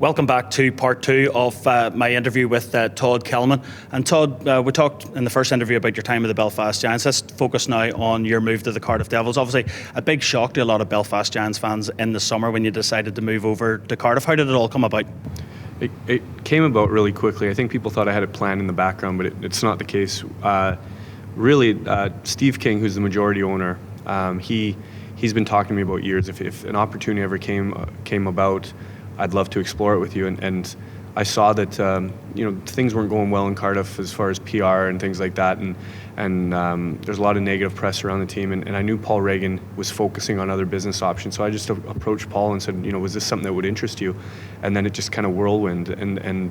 Welcome back to part two of my interview with Todd Kelman. And Todd, we talked in the first interview about your time with the Belfast Giants. Let's focus now on your move to the Cardiff Devils. Obviously, a big shock to a lot of Belfast Giants fans in the summer when you decided to move over to Cardiff. How did it all come about? It came about really quickly. I think people thought I had it planned in the background, but it's not the case. Steve King, who's the majority owner, he's been talking to me about years. If an opportunity ever came about, I'd love to explore it with you. And I saw that things weren't going well in Cardiff as far as PR and things like that, and there's a lot of negative press around the team. And I knew Paul Reagan was focusing on other business options, so I just approached Paul and said, was this something that would interest you? And then it just kind of whirlwind, and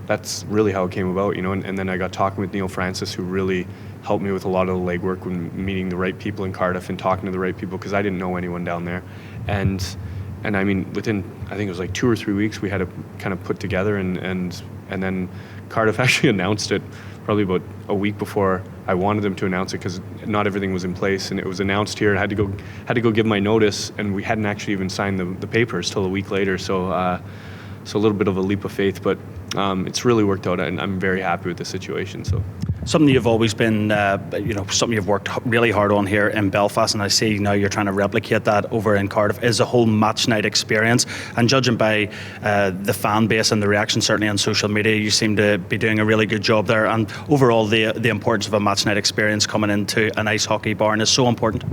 that's really how it came about, And then I got talking with Neil Francis, who really helped me with a lot of the legwork when meeting the right people in Cardiff and talking to the right people, because I didn't know anyone down there. And I mean, within, I think it was like 2 or 3 weeks, we had to kind of put together, and then Cardiff actually announced it probably about a week before I wanted them to announce it, because not everything was in place, and it was announced here. I had to go give my notice, and we hadn't actually even signed the papers till a week later. So a little bit of a leap of faith, but it's really worked out, and I'm very happy with the situation. So. Something you've always been, something you've worked really hard on here in Belfast, and I see now you're trying to replicate that over in Cardiff, is a whole match night experience. And judging by the fan base and the reaction, certainly on social media, you seem to be doing a really good job there. And overall, the importance of a match night experience coming into an ice hockey barn is so important.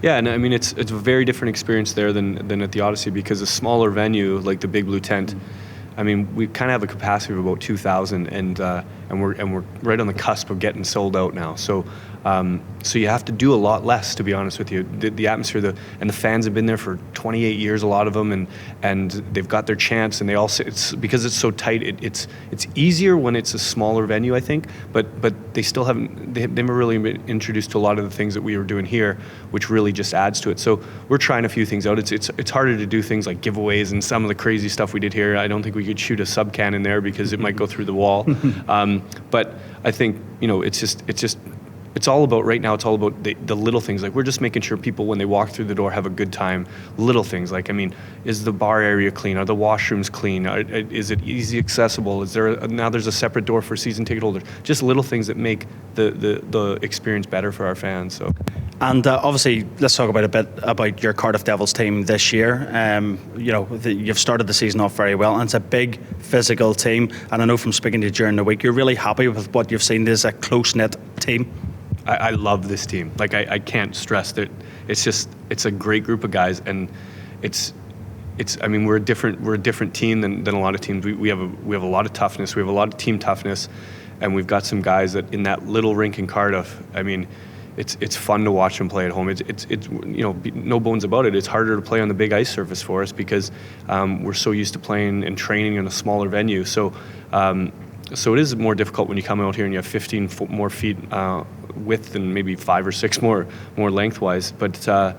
Yeah, and I mean, it's a very different experience there than at the Odyssey, because a smaller venue like the Big Blue Tent, I mean, we kind of have a capacity of about 2,000, and we're right on the cusp of getting sold out now. So you have to do a lot less, to be honest with you. The atmosphere, and the fans have been there for 28 years, a lot of them, and they've got their chance, and they all say it's because it's so tight. It's easier when it's a smaller venue, I think, but they still they've never really been introduced to a lot of the things that we were doing here, which really just adds to it. So we're trying a few things out. It's harder to do things like giveaways and some of the crazy stuff we did here. I don't think we could shoot a sub can in there because it might go through the wall. But I think it's all about, right now, it's all about the little things. Like, we're just making sure people, when they walk through the door, have a good time. Little things like, I mean, is the bar area clean? Are the washrooms clean? Is it easy accessible? Now there's a separate door for season ticket holders. Just little things that make the experience better for our fans. So. And obviously, let's talk a bit about your Cardiff Devils team this year. You've started the season off very well, and it's a big physical team. And I know from speaking to you during the week, you're really happy with what you've seen. There's a close-knit team. I love this team. Like, I can't stress that. It's a great group of guys, and I mean, we're a different team than a lot of teams. We have a lot of toughness. We have a lot of team toughness, and we've got some guys that in that little rink in Cardiff. I mean, it's fun to watch them play at home. It's no bones about it. It's harder to play on the big ice surface for us because we're so used to playing and training in a smaller venue. So it is more difficult when you come out here and you have 15 more feet width and maybe 5 or 6 more lengthwise. But so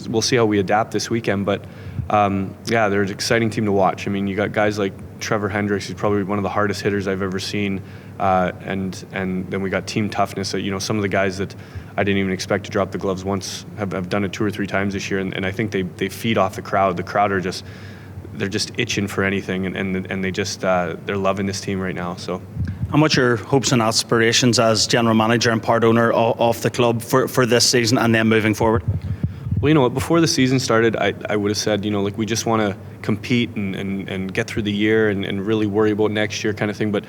we'll see how we adapt this weekend. But they're an exciting team to watch. I mean, you got guys like Trevor Hendricks, who's probably one of the hardest hitters I've ever seen, and then we got team toughness. Some of the guys that I didn't even expect to drop the gloves once have done it 2 or 3 times this year, and I think they feed off the crowd. The crowd are just itching for anything, and they're loving this team right now. So. And what's your hopes and aspirations as general manager and part owner of the club for this season and then moving forward? Well, before the season started, I would have said, we just want to compete and get through the year and really worry about next year kind of thing. But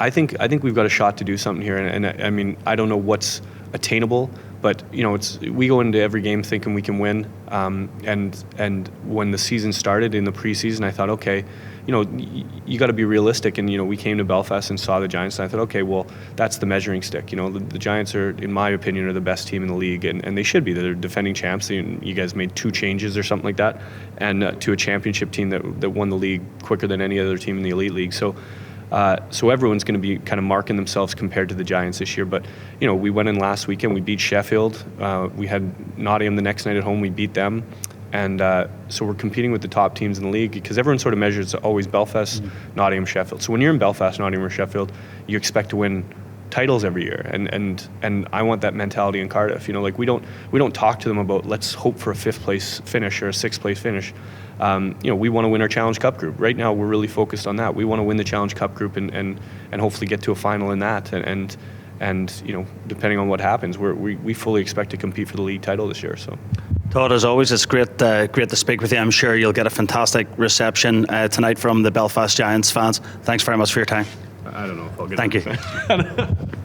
I think we've got a shot to do something here. And I mean, I don't know what's attainable, but we go into every game thinking we can win. And when the season started in the preseason, I thought, okay, you got to be realistic. And we came to Belfast and saw the Giants, and I thought, okay, well, that's the measuring stick. The Giants are, in my opinion, are the best team in the league, and they should be. They're defending champs. You guys made 2 changes or something like that, and to a championship team that won the league quicker than any other team in the elite league. So everyone's going to be kind of marking themselves compared to the Giants this year. But we went in last weekend. We beat Sheffield. We had Nottingham the next night at home. We beat them. And so we're competing with the top teams in the league, because everyone sort of measures always Belfast, Nottingham, Sheffield. So when you're in Belfast, Nottingham, or Sheffield, you expect to win titles every year, and I want that mentality in Cardiff. We don't talk to them about let's hope for a 5th place finish or a 6th place finish. we want to win our Challenge Cup group. Right now, we're really focused on that. We want to win the Challenge Cup group and hopefully get to a final in that. And depending on what happens, we fully expect to compete for the league title this year. So. Todd, as always, it's great to speak with you. I'm sure you'll get a fantastic reception tonight from the Belfast Giants fans. Thanks very much for your time. I don't know if I'll get Thank you.